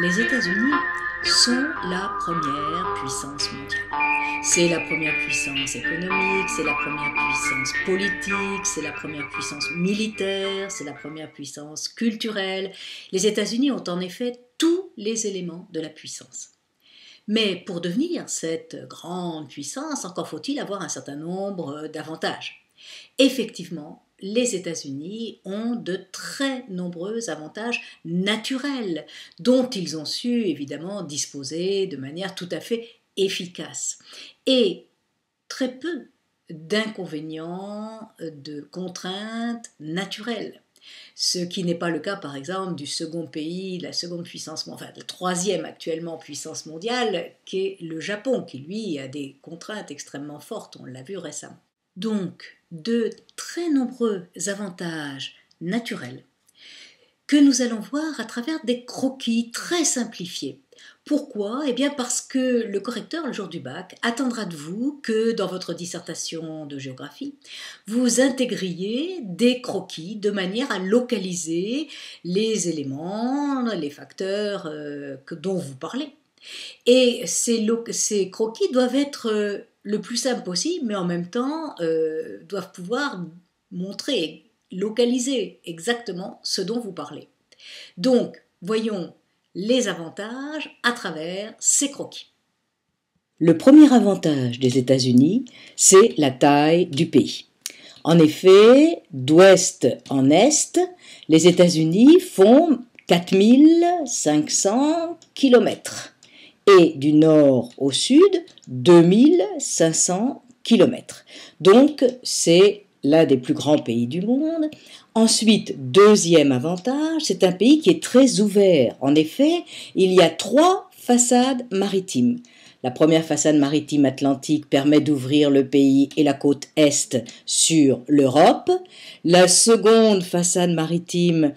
Les États-Unis sont la première puissance mondiale. C'est la première puissance économique, c'est la première puissance politique, c'est la première puissance militaire, c'est la première puissance culturelle. Les États-Unis ont en effet tous les éléments de la puissance. Mais pour devenir cette grande puissance, encore faut-il avoir un certain nombre d'avantages. Effectivement, les États-Unis ont de très nombreux avantages naturels dont ils ont su évidemment disposer de manière tout à fait efficace et très peu d'inconvénients, de contraintes naturelles. Ce qui n'est pas le cas par exemple du second pays, la seconde puissance, enfin la troisième actuellement puissance mondiale qui est le Japon qui lui a des contraintes extrêmement fortes, on l'a vu récemment. Donc, de très nombreux avantages naturels que nous allons voir à travers des croquis très simplifiés. Pourquoi ? Eh bien parce que le correcteur, le jour du bac, attendra de vous que dans votre dissertation de géographie, vous intégriez des croquis de manière à localiser les éléments, les facteurs dont vous parlez. Et ces croquis doivent être le plus simple possible, mais en même temps doivent pouvoir montrer, localiser exactement ce dont vous parlez. Donc, voyons les avantages à travers ces croquis. Le premier avantage des États-Unis, c'est la taille du pays. En effet, d'ouest en est, les États-Unis font 4500 km. Et du nord au sud, 2500 km. Donc, c'est l'un des plus grands pays du monde. Ensuite, deuxième avantage, c'est un pays qui est très ouvert. En effet, il y a 3 façades maritimes. La première façade maritime atlantique permet d'ouvrir le pays et la côte est sur l'Europe. La seconde façade maritime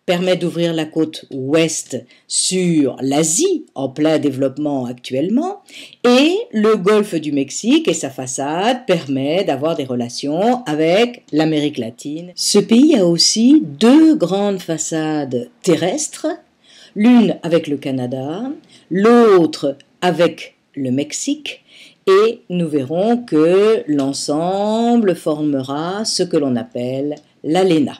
permet d'ouvrir la côte ouest sur l'Asie, en plein développement actuellement, et le golfe du Mexique et sa façade permet d'avoir des relations avec l'Amérique latine. Ce pays a aussi 2 grandes façades terrestres, l'une avec le Canada, l'autre avec le Mexique, et nous verrons que l'ensemble formera ce que l'on appelle l'ALENA.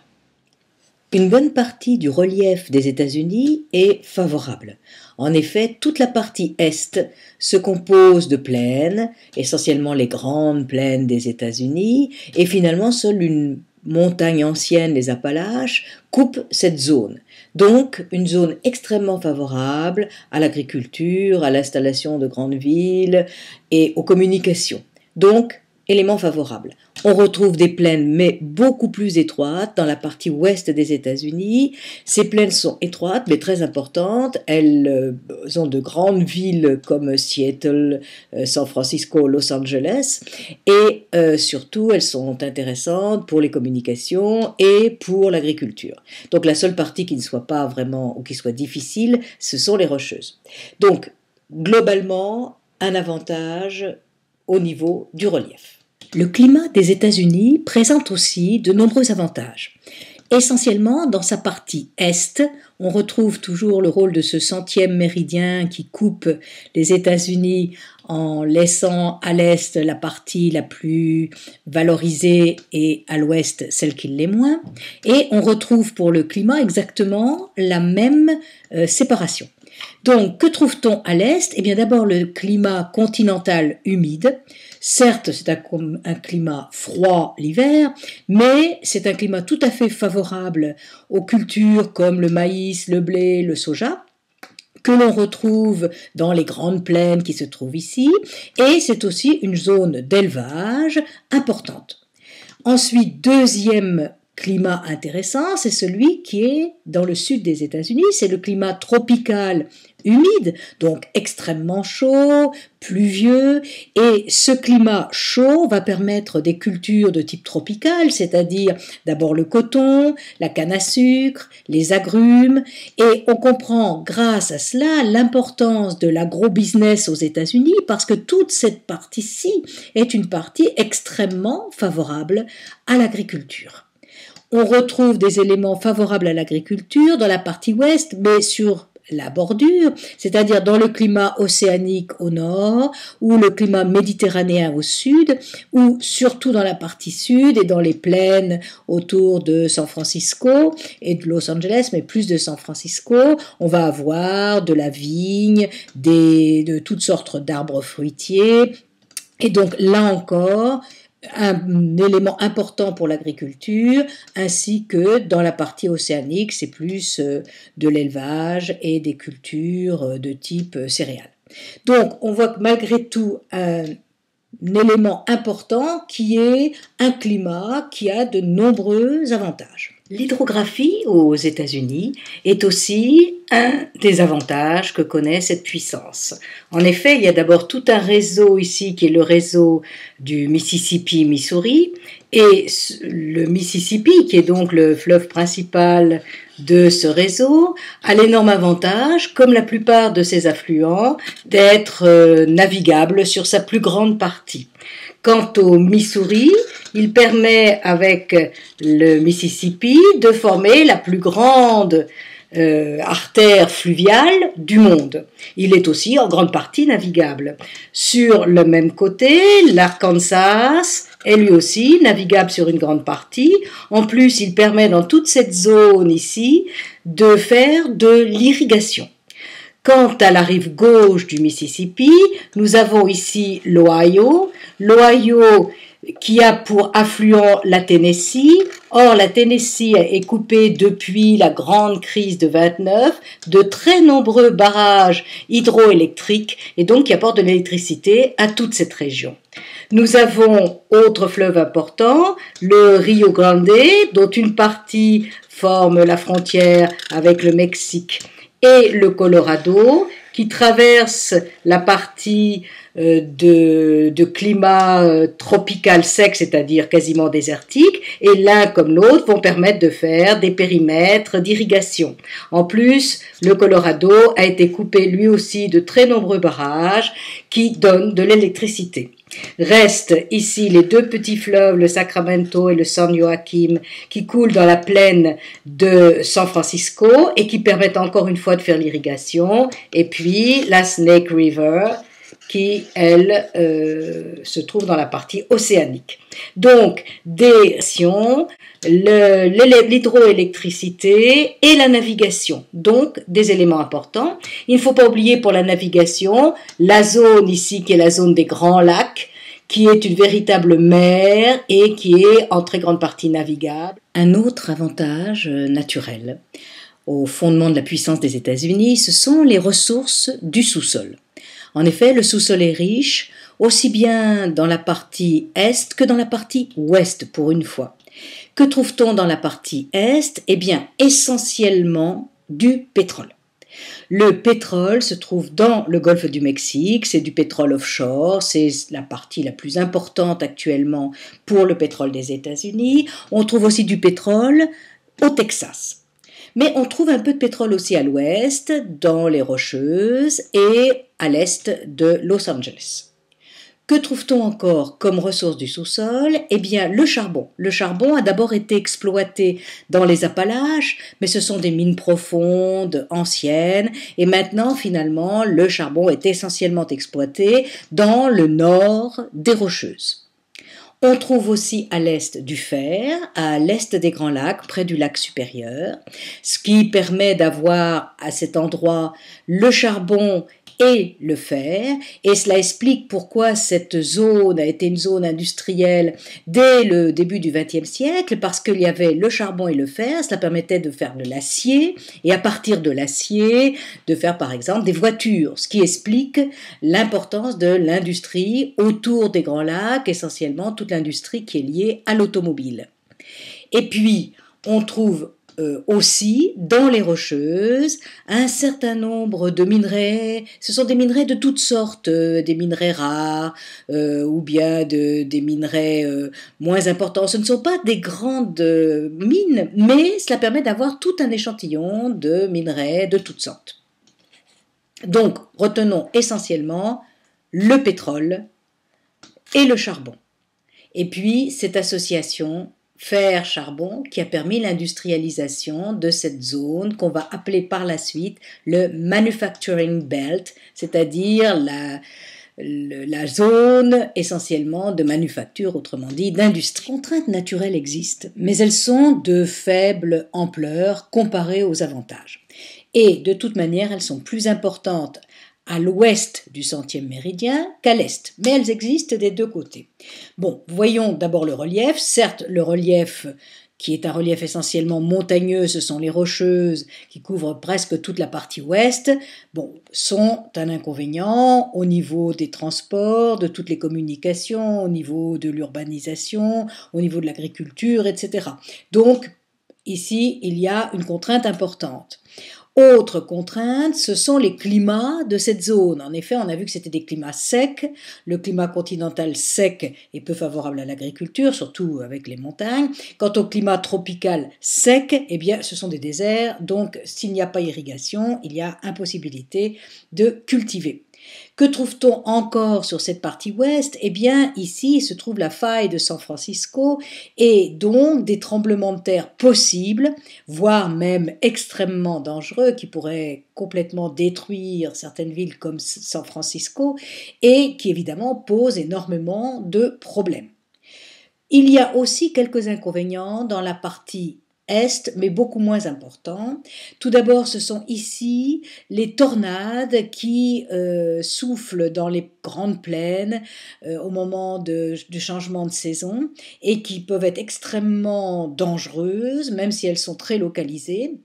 Une bonne partie du relief des États-Unis est favorable. En effet, toute la partie est se compose de plaines, essentiellement les grandes plaines des États-Unis, et finalement seule une montagne ancienne, les Appalaches, coupe cette zone. Donc, une zone extrêmement favorable à l'agriculture, à l'installation de grandes villes et aux communications. Donc, élément favorable. On retrouve des plaines, mais beaucoup plus étroites, dans la partie ouest des États-Unis. Ces plaines sont étroites, mais très importantes. Elles ont de grandes villes comme Seattle, San Francisco, Los Angeles. Et surtout, elles sont intéressantes pour les communications et pour l'agriculture. Donc, la seule partie qui ne soit pas vraiment, ou qui soit difficile, ce sont les rocheuses. Donc, globalement, un avantage au niveau du relief. Le climat des États-Unis présente aussi de nombreux avantages. Essentiellement, dans sa partie est, on retrouve toujours le rôle de ce 100e méridien qui coupe les États-Unis en laissant à l'est la partie la plus valorisée et à l'ouest celle qui l'est moins. Et on retrouve pour le climat exactement la même séparation. Donc, que trouve-t-on à l'est ? Eh bien, d'abord, le climat continental humide. Certes, c'est un climat froid l'hiver, mais c'est un climat tout à fait favorable aux cultures comme le maïs, le blé, le soja, que l'on retrouve dans les grandes plaines qui se trouvent ici, et c'est aussi une zone d'élevage importante. Ensuite, deuxième climat intéressant, c'est celui qui est dans le sud des États-Unis, c'est le climat tropical humide, donc extrêmement chaud, pluvieux, et ce climat chaud va permettre des cultures de type tropical, c'est-à-dire d'abord le coton, la canne à sucre, les agrumes, et on comprend grâce à cela l'importance de l'agro-business aux États-Unis parce que toute cette partie-ci est une partie extrêmement favorable à l'agriculture. On retrouve des éléments favorables à l'agriculture dans la partie ouest, mais sur la bordure, c'est-à-dire dans le climat océanique au nord ou le climat méditerranéen au sud, ou surtout dans la partie sud et dans les plaines autour de San Francisco et de Los Angeles, mais plus de San Francisco, on va avoir de la vigne, de toutes sortes d'arbres fruitiers, et donc là encore, un élément important pour l'agriculture, ainsi que dans la partie océanique, c'est plus de l'élevage et des cultures de type céréales. Donc on voit que malgré tout un élément important qui est un climat qui a de nombreux avantages. L'hydrographie aux États-Unis est aussi un des avantages que connaît cette puissance. En effet, il y a d'abord tout un réseau ici qui est le réseau du Mississippi-Missouri, et le Mississippi, qui est donc le fleuve principal de ce réseau, a l'énorme avantage, comme la plupart de ses affluents, d'être navigable sur sa plus grande partie. Quant au Missouri, il permet avec le Mississippi de former la plus grande artère fluviale du monde. Il est aussi en grande partie navigable. Sur le même côté, l'Arkansas est lui aussi navigable sur une grande partie. En plus, il permet dans toute cette zone ici de faire de l'irrigation. Quant à la rive gauche du Mississippi, nous avons ici l'Ohio qui a pour affluent la Tennessee. Or, la Tennessee est coupée depuis la grande crise de 29 de très nombreux barrages hydroélectriques et donc qui apportent de l'électricité à toute cette région. Nous avons autre fleuve important, le Rio Grande, dont une partie forme la frontière avec le Mexique, et le Colorado, qui traverse la partie de climat tropical sec, c'est-à-dire quasiment désertique, et l'un comme l'autre vont permettre de faire des périmètres d'irrigation. En plus, le Colorado a été coupé lui aussi de très nombreux barrages qui donnent de l'électricité. Restent ici les deux petits fleuves, le Sacramento et le San Joaquin, qui coulent dans la plaine de San Francisco et qui permettent encore une fois de faire l'irrigation, et puis la Snake River, qui, elle, se trouve dans la partie océanique. Donc, l'hydroélectricité et la navigation, donc des éléments importants. Il ne faut pas oublier pour la navigation la zone ici qui est la zone des Grands Lacs, qui est une véritable mer et qui est en très grande partie navigable. Un autre avantage naturel au fondement de la puissance des États-Unis, ce sont les ressources du sous-sol. En effet, le sous-sol est riche, aussi bien dans la partie est que dans la partie ouest, pour une fois. Que trouve-t-on dans la partie est ? Eh bien, essentiellement du pétrole. Le pétrole se trouve dans le golfe du Mexique, c'est du pétrole offshore, c'est la partie la plus importante actuellement pour le pétrole des États-Unis. On trouve aussi du pétrole au Texas. Mais on trouve un peu de pétrole aussi à l'ouest, dans les Rocheuses et à l'est de Los Angeles. Que trouve-t-on encore comme ressource du sous-sol ? Eh bien, le charbon. Le charbon a d'abord été exploité dans les Appalaches, mais ce sont des mines profondes, anciennes, et maintenant, finalement, le charbon est essentiellement exploité dans le nord des Rocheuses. On trouve aussi à l'est du fer, à l'est des Grands Lacs, près du lac supérieur, ce qui permet d'avoir à cet endroit le charbon et le fer, et cela explique pourquoi cette zone a été une zone industrielle dès le début du XXe siècle, parce qu'il y avait le charbon et le fer, cela permettait de faire de l'acier, et à partir de l'acier, de faire par exemple des voitures, ce qui explique l'importance de l'industrie autour des Grands Lacs, essentiellement toute l'industrie qui est liée à l'automobile. Et puis, on trouve aussi dans les Rocheuses un certain nombre de minerais, ce sont des minerais de toutes sortes, des minerais rares ou bien des minerais moins importants. Ce ne sont pas des grandes mines, mais cela permet d'avoir tout un échantillon de minerais de toutes sortes. Donc, retenons essentiellement le pétrole et le charbon. Et puis, cette association fer, charbon, qui a permis l'industrialisation de cette zone qu'on va appeler par la suite le Manufacturing Belt, c'est-à-dire la zone essentiellement de manufacture, autrement dit d'industrie. Les contraintes naturelles existent, mais elles sont de faible ampleur comparées aux avantages. Et de toute manière, elles sont plus importantes à l'ouest du centième méridien qu'à l'est, mais elles existent des deux côtés. Bon, voyons d'abord le relief. Certes, le relief qui est un relief essentiellement montagneux, ce sont les Rocheuses qui couvrent presque toute la partie ouest, sont un inconvénient au niveau des transports, de toutes les communications, au niveau de l'urbanisation, au niveau de l'agriculture, etc. Donc, ici, il y a une contrainte importante. Autre contrainte, ce sont les climats de cette zone. En effet, on a vu que c'était des climats secs. Le climat continental sec est peu favorable à l'agriculture, surtout avec les montagnes. Quant au climat tropical sec, eh bien, ce sont des déserts. Donc, s'il n'y a pas irrigation, il y a impossibilité de cultiver. Que trouve-t-on encore sur cette partie ouest? Eh bien, ici se trouve la faille de San Francisco et donc des tremblements de terre possibles, voire même extrêmement dangereux, qui pourraient complètement détruire certaines villes comme San Francisco et qui évidemment posent énormément de problèmes. Il y a aussi quelques inconvénients dans la partie est, mais beaucoup moins importants. Tout d'abord, ce sont ici les tornades qui soufflent dans les grandes plaines au moment du changement de saison et qui peuvent être extrêmement dangereuses, même si elles sont très localisées.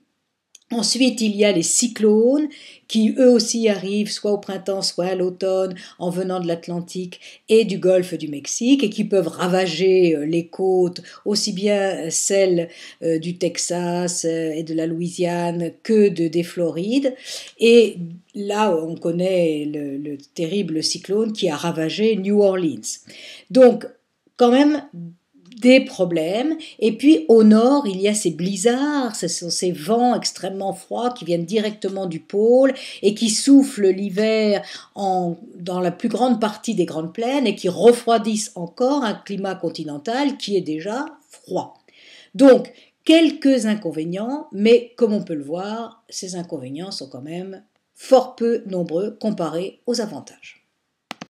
Ensuite, il y a les cyclones qui eux aussi arrivent soit au printemps, soit à l'automne en venant de l'Atlantique et du golfe du Mexique et qui peuvent ravager les côtes, aussi bien celles du Texas et de la Louisiane que des Florides. Et là, on connaît le terrible cyclone qui a ravagé New Orleans. Donc, quand même, des problèmes. Et puis au nord, il y a ces blizzards, ce sont ces vents extrêmement froids qui viennent directement du pôle et qui soufflent l'hiver dans la plus grande partie des grandes plaines et qui refroidissent encore un climat continental qui est déjà froid. Donc, quelques inconvénients, mais comme on peut le voir, ces inconvénients sont quand même fort peu nombreux comparés aux avantages.